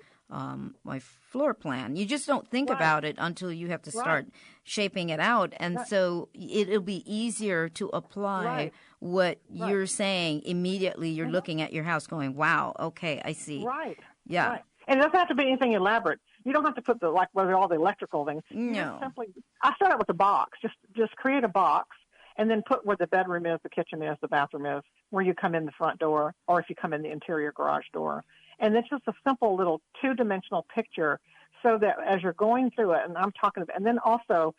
my floor plan. You just don't think about it until you have to start shaping it out. And so it'll be easier to apply what you're saying immediately. You're looking at your house going, wow, okay, I see. Right. Yeah. Right. And it doesn't have to be anything elaborate. You don't have to put all the electrical things. No. I start out with a box. Just create a box and then put where the bedroom is, the kitchen is, the bathroom is, where you come in the front door, or if you come in the interior garage door. And it's just a simple little two-dimensional picture so that as you're going through it, and and then also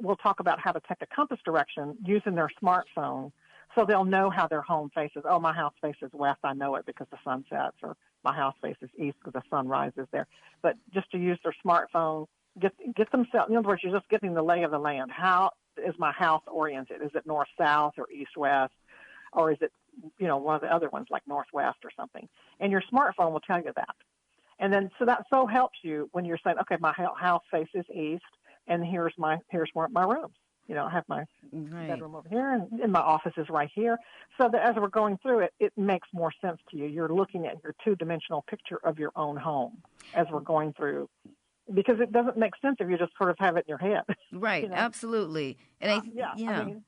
we'll talk about how to take a compass direction using their smartphone so they'll know how their home faces. Oh, my house faces west. I know it because the sun sets, or my house faces east because the sun rises there. But just to use their smartphone, get themselves, in other words, you're just getting the lay of the land. How is my house oriented? Is it north-south or east-west? Or is it, one of the other ones like northwest or something? And your smartphone will tell you that. And then, so that helps you when you're saying, okay, my house faces east, and here's my rooms. I have my bedroom over here, and my office is right here. So that as we're going through it, it makes more sense to you. You're looking at your two-dimensional picture of your own home as we're going through, because it doesn't make sense if you just sort of have it in your head. Right, absolutely. And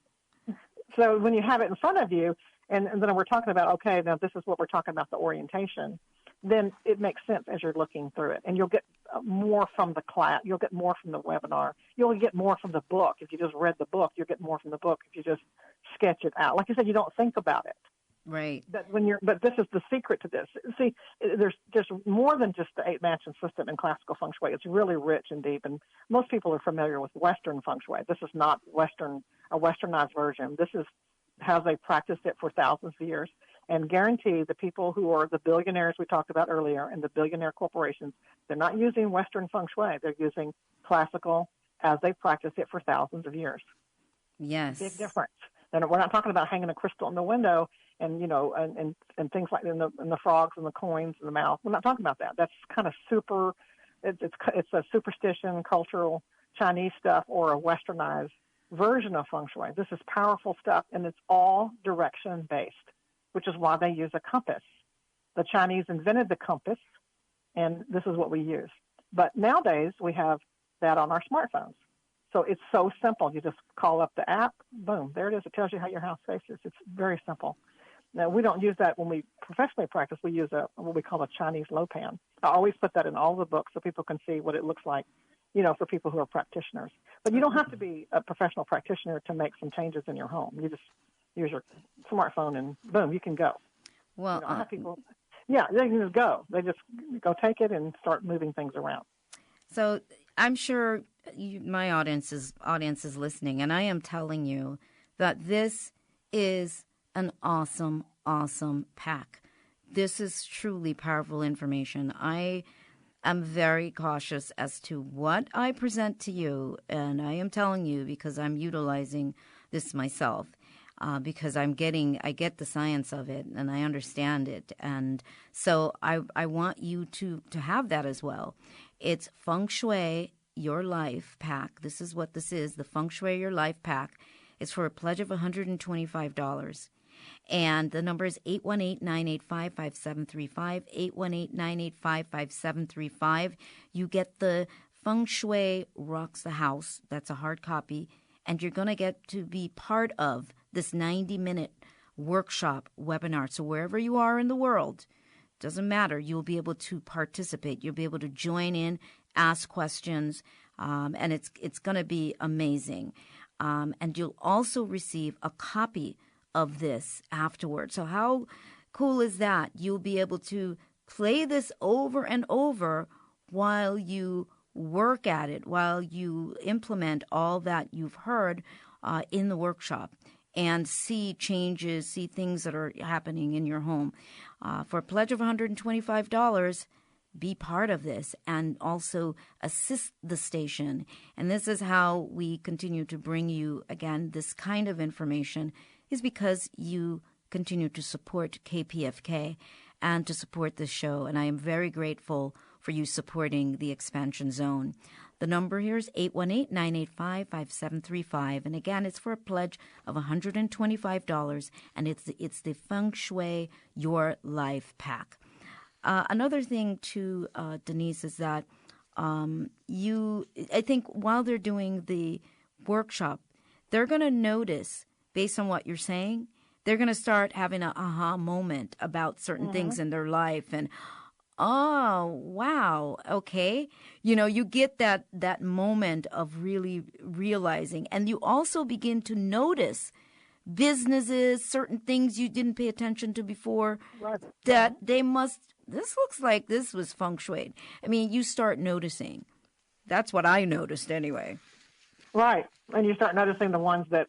so when you have it in front of you, and then we're talking about, okay, now this is what we're talking about, the orientation, then it makes sense as you're looking through it. And you'll get more from the class. You'll get more from the webinar. You'll get more from the book. If you just read the book, you'll get more from the book if you just sketch it out. Like you said, you don't think about it. Right. But this is the secret to this. See, there's more than just the 8-mansion system in classical feng shui. It's really rich and deep, and most people are familiar with Western feng shui. This is not a westernized version. This is how they practiced it for thousands of years. And guarantee the people who are the billionaires we talked about earlier and the billionaire corporations, they're not using Western feng shui. They're using classical as they practiced it for thousands of years. Yes. Big difference. And we're not talking about hanging a crystal in the window and things like in the frogs and the coins in the mouth. We're not talking about that. That's kind of super. It's a superstition, cultural Chinese stuff, or a westernized version of feng shui. This is powerful stuff, and it's all direction based, which is why they use a compass. The Chinese invented the compass, and this is what we use. But nowadays we have that on our smartphones. So it's so simple. You just call up the app, boom, there it is. It tells you how your house faces. It's very simple. Now, we don't use that when we professionally practice. We use what we call a Chinese lopan. I always put that in all the books so people can see what it looks like, for people who are practitioners. But you don't have to be a professional practitioner to make some changes in your home. You just use your smartphone and boom, you can go. Well, I have people, they can just go. They just go take it and start moving things around. So I'm sure my audience is listening, and I am telling you that this is an awesome, awesome pack. This is truly powerful information. I am very cautious as to what I present to you, and I am telling you because I'm utilizing this myself. Because I get the science of it and I understand it. And so I want you to have that as well. It's Feng Shui Your Life Pack. This is what this is, the Feng Shui Your Life Pack. It's for a pledge of $125. And the number is 818-985-5735, 818-985-5735. You get the Feng Shui Rocks the House. That's a hard copy. And you're going to get to be part of this 90-minute workshop webinar. So wherever you are in the world, doesn't matter, you'll be able to participate. You'll be able to join in, ask questions, and it's going to be amazing. And you'll also receive a copy of this afterwards. So how cool is that? You'll be able to play this over and over while you work at it, while you implement all that you've heard in the workshop and see changes, see things that are happening in your home. For a pledge of $125, be part of this and also assist the station. And this is how we continue to bring you, again, this kind of information is because you continue to support KPFK and to support this show. And I am very grateful for you supporting the Expansion Zone. The number here is 818-985-5735. And again, it's for a pledge of $125, and it's the Feng Shui Your Life Pack. Another thing, too, Denise, is that I think while they're doing the workshop, they're going to notice, based on what you're saying, they're going to start having an aha moment about certain things in their life. And, oh, wow, okay. You know, you get that moment of really realizing. And you also begin to notice businesses, certain things you didn't pay attention to before, that they must, this looks like this was feng shui. I mean, you start noticing. That's what I noticed anyway. Right. And you start noticing the ones that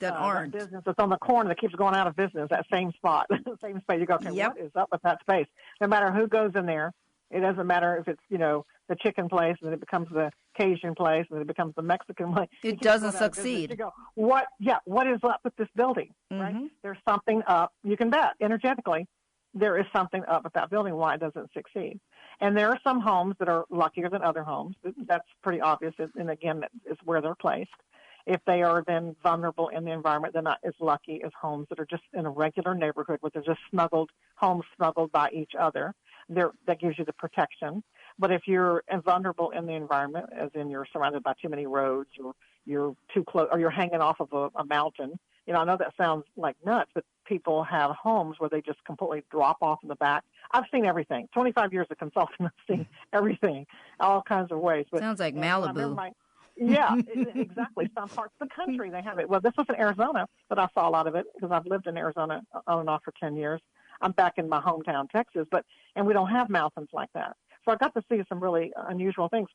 aren't. That business that's on the corner that keeps going out of business, that same spot, the same space. You go, okay, what is up with that space? No matter who goes in there, it doesn't matter if it's, the chicken place and then it becomes the Cajun place and then it becomes the Mexican place. It doesn't succeed. You go, what is up with this building, right? There's something up. You can bet, energetically, there is something up with that building, why it doesn't succeed. And there are some homes that are luckier than other homes. That's pretty obvious. And again, it's where they're placed. If they are then vulnerable in the environment, they're not as lucky as homes that are just in a regular neighborhood where they're just homes snuggled by each other. That gives you the protection. But if you're vulnerable in the environment, as in you're surrounded by too many roads, or you're too close, or you're hanging off of a mountain, I know that sounds like nuts, but people have homes where they just completely drop off in the back. I've seen everything. 25 years of consulting, I've seen everything, all kinds of ways. But sounds like Malibu. Yeah, exactly. Some parts of the country, they have it. Well, this was in Arizona, but I saw a lot of it because I've lived in Arizona on and off for 10 years. I'm back in my hometown, Texas, and we don't have mountains like that. So I got to see some really unusual things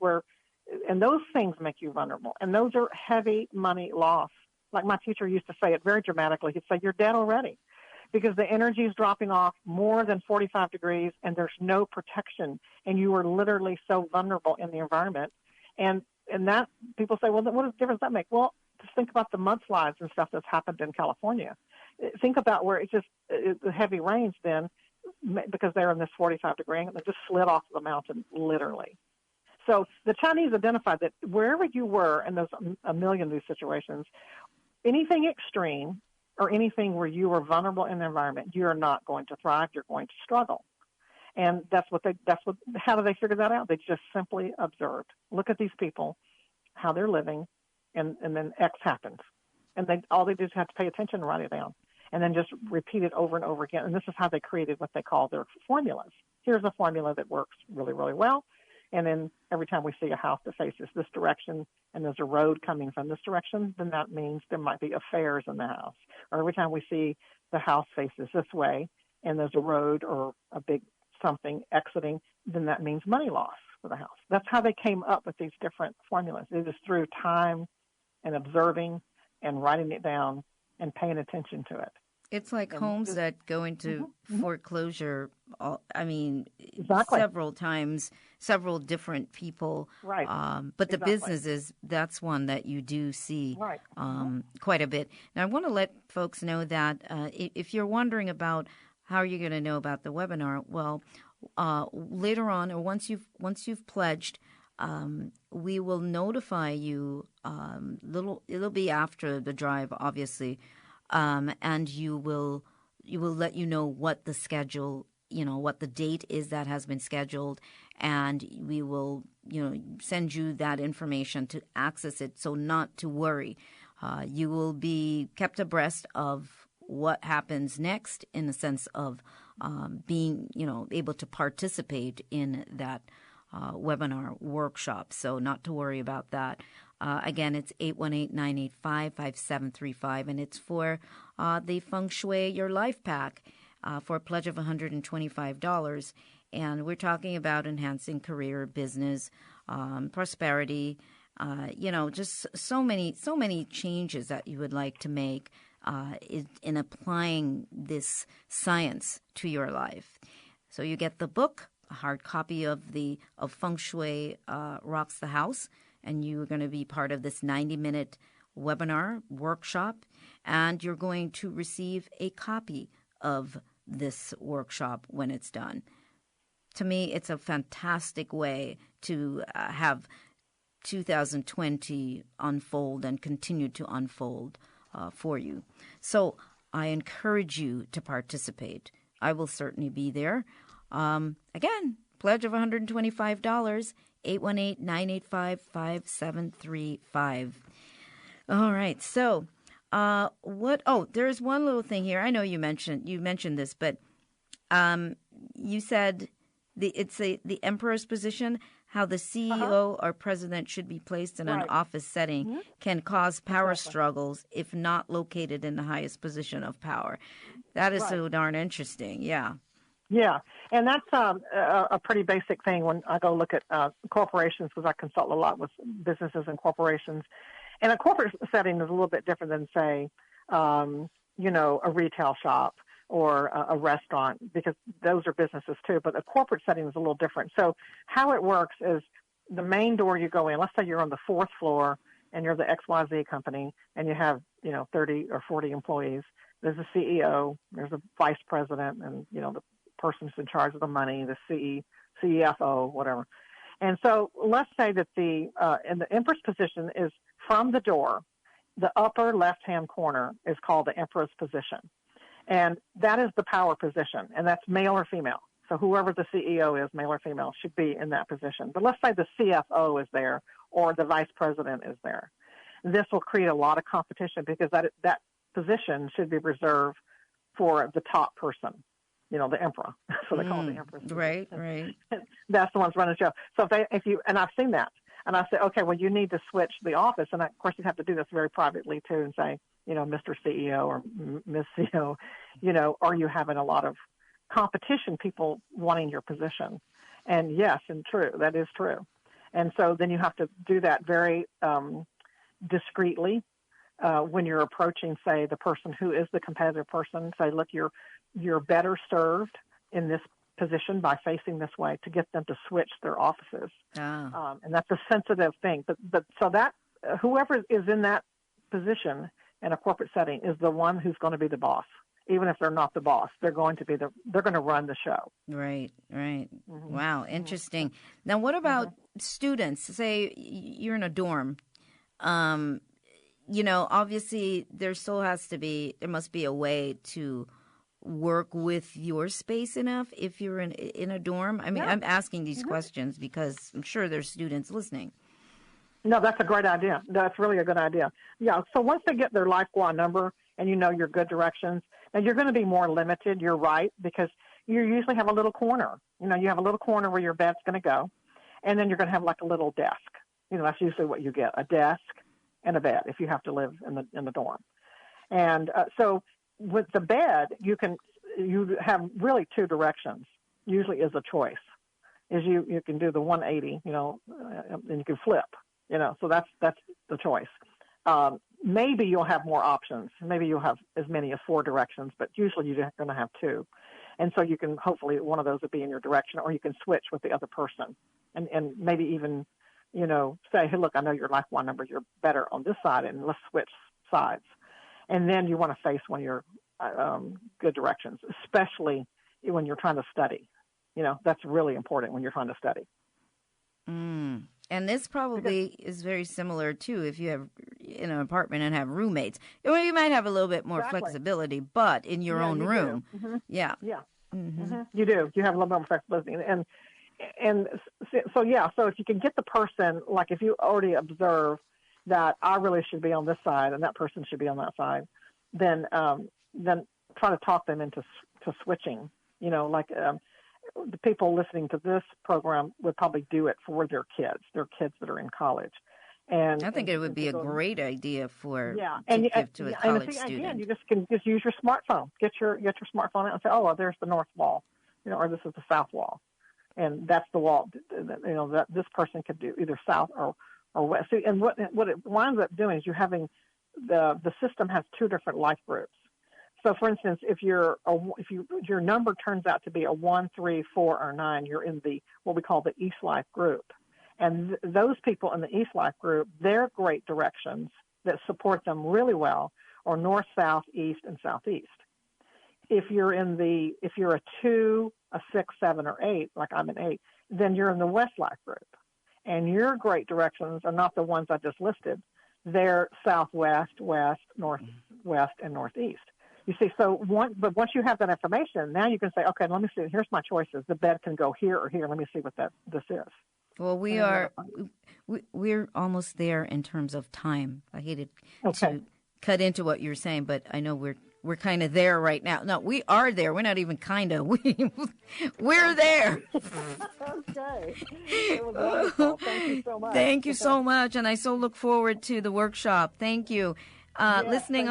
and those things make you vulnerable. And those are heavy money loss. Like my teacher used to say it very dramatically. He'd say, you're dead already because the energy is dropping off more than 45 degrees and there's no protection. And you are literally so vulnerable in the environment. And that people say, well, what difference does that make? Well, just think about the mudslides and stuff that's happened in California. Think about where it's the heavy rains then, because they're in this 45-degree angle, they just slid off the mountain, literally. So the Chinese identified that wherever you were, and there's a million of these situations, anything extreme or anything where you are vulnerable in the environment, you're not going to thrive. You're going to struggle. And how do they figure that out? They just simply observed. Look at these people, how they're living, and then X happens. And all they do is have to pay attention and write it down. And then just repeat it over and over again. And this is how they created what they call their formulas. Here's a formula that works really, really well. And then every time we see a house that faces this direction and there's a road coming from this direction, then that means there might be affairs in the house. Or every time we see the house faces this way and there's a road or a big something exiting, then that means money loss for the house. That's how they came up with these different formulas. It is through time and observing and writing it down and paying attention to it. It's like homes that go into foreclosure, Exactly. several times, several different people. Right. But the Exactly. businesses, that's one that you do see Right. quite a bit. Now, I want to let folks know that if you're wondering about how you're going to know about the webinar, well, later on, or once you've pledged, we will notify you. It'll be after the drive, obviously. And you will let you know what the schedule, what the date is that has been scheduled, and we will, send you that information to access it. So not to worry, you will be kept abreast of what happens next in the sense of being, able to participate in that webinar workshop. So not to worry about that. Again, it's 818-985-5735, and it's for the Feng Shui Your Life Pack for a pledge of $125. And we're talking about enhancing career, business, prosperity, just so many changes that you would like to make in applying this science to your life. So you get the book, a hard copy of Feng Shui Rocks the House, and you're going to be part of this 90-minute webinar workshop, and you're going to receive a copy of this workshop when it's done. To me, it's a fantastic way to have 2020 unfold and continue to unfold for you. So I encourage you to participate. I will certainly be there. Again, pledge of $125, 818-985-5735. All right. So there's one little thing here. I know you mentioned this, but you said it's the emperor's position, how the CEO or president should be placed in an office setting can cause power struggles if not located in the highest position of power. That is so darn interesting. Yeah. Yeah, and that's a pretty basic thing when I go look at corporations, because I consult a lot with businesses and corporations. And a corporate setting is a little bit different than, say, a retail shop or a restaurant, because those are businesses too. But a corporate setting is a little different. So how it works is the main door you go in, let's say you're on the 4th floor and you're the XYZ company and you have, 30 or 40 employees. There's a CEO, there's a vice president, and, the person's in charge of the money, the CFO, whatever. And so let's say that in the empress position is from the door, the upper left-hand corner is called the empress position. And that is the power position, and that's male or female. So whoever the CEO is, male or female, should be in that position. But let's say the CFO is there or the vice president is there. This will create a lot of competition because that position should be reserved for the top person. The emperor. So they call it the emperor. Right. That's the ones running the show. So and I've seen that. And I say, okay, well, you need to switch the office. And of course, you have to do this very privately too and say, Mr. CEO or Miss CEO, are you having a lot of competition, people wanting your position? And yes, and true, that is true. And so then you have to do that very discreetly when you're approaching, say, the person who is the competitive person. Say, look, you're better served in this position by facing this way to get them to switch their offices. And that's a sensitive thing. But so that whoever is in that position in a corporate setting is the one who's going to be the boss. Even if they're not the boss, they're going to run the show. Right. Wow, interesting. Now, what about students? Say you're in a dorm. Obviously there must be a way to work with your space enough if you're in a dorm. I mean, I'm asking these questions because I'm sure there's students listening. No, that's a great idea. That's really a good idea. Yeah. So once they get their life squad number and your good directions, and you're going to be more limited. You're right, because you usually have a little corner. You have a little corner where your bed's going to go, and then you're going to have like a little desk. That's usually what you get: a desk and a bed if you have to live in the dorm. And so with the bed, you have really two directions. usually is a choice. Is you can do the 180, and you can flip, so that's the choice. Maybe you'll have more options. Maybe you'll have as many as 4 directions, but usually you're going to have 2. And so you can, hopefully one of those will be in your direction, or you can switch with the other person and maybe even, say, hey, look, I know your lifeline number, you're better on this side, and let's switch sides. And then you want to face one of your good directions, especially when you're trying to study. That's really important when you're trying to study. And this probably is very similar, too, if you have in an apartment and have roommates. Well, you might have a little bit more flexibility, but in your own room. Mm-hmm. Yeah. Yeah. Mm-hmm. You do. You have a little more flexibility. And so if you can get the person, like if you already observe that I really should be on this side and that person should be on that side, then try to talk them into switching, the people listening to this program would probably do it for their kids that are in college. And I think it would be a great idea to give to a college student. Again, you can use your smartphone. Get your smartphone out and say, oh, there's the north wall, or this is the south wall, and that's the wall. That this person could do either south or west. See, and what it winds up doing is you're having the system has 2 different life groups. So, for instance, if your number turns out to be a 1, 3, 4, or 9, you're in what we call the East Life group. And those people in the East Life group, their great directions that support them really well are north, south, east, and southeast. If you're a 2, a 6, 7, or 8, like I'm an 8, then you're in the West Life group. And your great directions are not the ones I just listed. They're southwest, west, northwest, and northeast. You see, but once you have that information, now you can say, okay, let me see. Here's my choices. The bed can go here or here. Let me see what this is. Well, we're almost there in terms of time. I hated to cut into what you're saying, but I know we're kind of there right now. No, we are there. We're not even kind of. We're there. Okay. It was wonderful. Thank you so much. Thank you so much, and I so look forward to the workshop. Thank you. Listening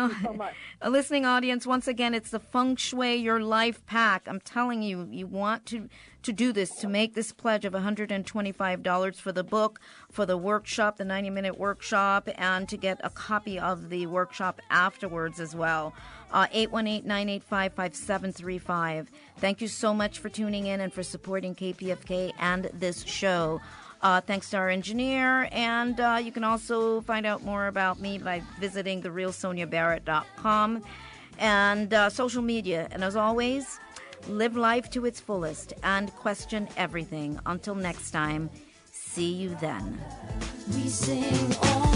audience, once again, it's the Feng Shui Your Life Pack. I'm telling you, you want to do this, to make this pledge of $125 for the book, for the workshop, the 90-minute workshop, and to get a copy of the workshop afterwards as well. 818-985-5735. Thank you so much for tuning in and for supporting KPFK and this show. Thanks to our engineer, and you can also find out more about me by visiting therealsoniabarrett.com and social media. And as always, live life to its fullest and question everything. Until next time, see you then. We sing all